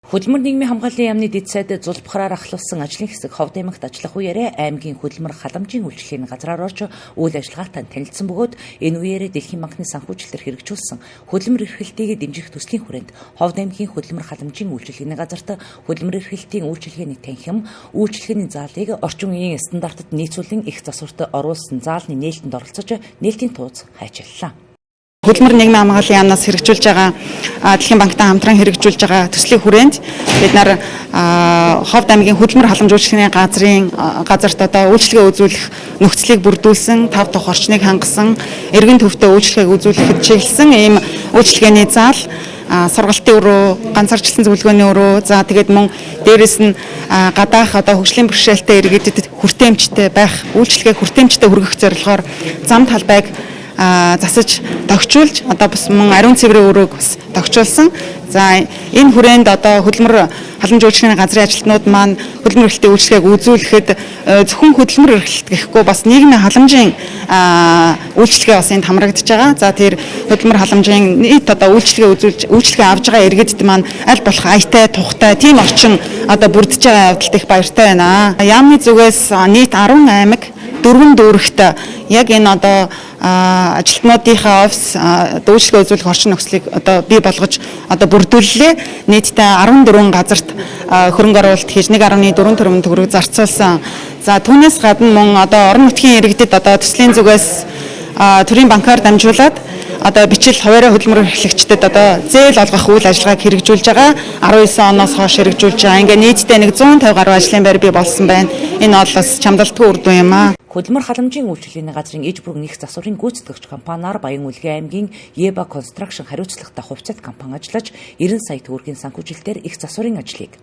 Хөдөлмөр нийгмийн хамгааллын яамны дэд сайд Зулбахраар ахлуулсан ажлын хэсэг Ховд аймагт ажиллах үеэрээ аймгийн хөдөлмөр халамжийн үйлчлэгийн газраар орж үйл ажиллагаатай танилцсан бөгөөд энэ үеэрээ Дэлхийн банкны санхүүжилтээр хэрэгжүүлсэн хөдөлмөр эрхлэлтийг дэмжих төслийн хүрээнд Ховд аймгийн хөдөлмөр халамжийн үйлчлэгийн газарт хөдөлмөр эрхлэлтийн үйлчлэгээний танхим, үйлчлэгээний заалыг орчин үеийн стандартад нийцүүлэн их засварт оруулсан заалны нээлтэнд оролцож нээлтийн тууз хайчиллаа. Хөдөлмөр нийгмийн хамгааллын яамнаас хэрэгжүүлж байгаа Дэлхийн банктай хамтран хэрэгжүүлж байгаа төслийн хүрээнд бид нар Ховд аймгийн хөдөлмөр халамж үйлчлэгийн газарт одоо үйлчлэгээ үзүүлэх нөхцөлийг бүрдүүлсэн, 5 дахь орчныг хангасан, эргэн төвтэй үйлчлэгийг үзүүлэхэд чиглэсэн ийм үйлчлэгээний заал сургалтын өрөө, ганцаарчлан зөвлөгөөний өрөө, за тэгээд мөн дээрэс нь гадаах одоо хөгжлийн бэрхшээлтэй иргэдэд хүртээмжтэй байх, үйлчлэгээ хүртээмжтэй хүргэх зорилгоор зам талбайг засаж тогтчулж одоо бас мөн ариун цэврийн өрөөг бас тогтчулсан. За энэ хүрээнд одоо хөдөлмөр халамж үйлчлэгийн газрын ажилтнууд маань хөдөлмөр эрхлэлтийн үйлчлэгийг үзүүлэхэд зөвхөн хөдөлмөр эрхлэлт гэхгүй бас нийгмийн халамжийн үйлчлэгээ бас энд хамрагдаж байгаа. За тэр хөдөлмөр халамжийн нийт одоо үйлчлэгээ авж байгаа иргэдэд маань аль болох аятай, тухтай тийм орчин одоо бүрдэж байгаа явдалд их баяртай байна. Яамны зүгээс нийт 10 аймаг 4 дүүрэгт яг энэ одоо ажилтнуудынхаа офис үйлчлэгээ үзүүлэх орчин нөхцөлийг одоо бий болгож одоо бүрдүүллээ. Нийтдээ 14 газарт хөрөнгө оруулалт хийж 1.4 тэрбум төгрөг зарцуулсан. За түүнээс гадна мөн одоо орон нутгийн иргэдэд одоо төслийн зүгээс төрийн банкар дамжуулаад одоо бичил хуваарай хөдөлмөр эрхлэгчдэд одоо зээл олгох үйл ажиллагааг хэрэгжүүлж байгаа. 19 оноос хойш хэрэгжүүлж байгаа. Ингээ нийтдээ 150 гаруй ажлын байр бий болсон байна. Энэ бол бас чамдалтгүй үр дүн юм аа. Хөдөлмөр халамжийн үйлчлэгийн газрын иж бүрэн их засварын гүйцэтгэгч компаниар Баян Үлгэн аймгийн Еба Construction хариуцлагатай хувьцаат компани ажиллаж 90 сая төгрөгийн санхүүжилтээр их засварын ажлыг,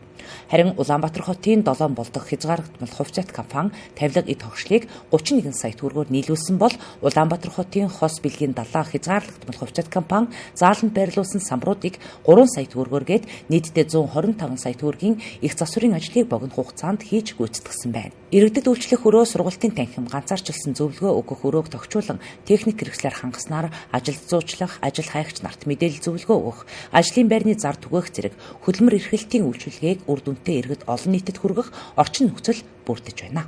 харин Улаанбаатар хотын 7 болдог хязгаарлагдмал хувьцаат компани тавилга эд тогшлыг 31 сая төгрөгөөр нийлүүлсэн бол Улаанбаатар хотын хос бэлгийн 70 хязгаарлагдмал хувьцаат компани зааланд байрлуулсан самбаруудыг 3 сая төгрөгөөр гээд нийтдээ 125 сая төгрөгийн их засварын ажлыг богино хугацаанд хийж гүйцэтгсэн байна. Иргэдэд үйлчлэх өрөө сургалтын танхим, ганцаарчилсан зөвлөгөө өгөх өрөөг тохижуулан техник хэрэгслээр хангаснаар ажилд зуучлах, ажил хайгч нарт мэдээлэл зөвлөгөө өгөх, ажлын байрны зар түгээх зэрэг хөдөлмөр эрхлэлтийн үйлчилгээг үр дүнтэй иргэд олон нийтэд хүргэх орчин нөхцөл бүрдэж байна.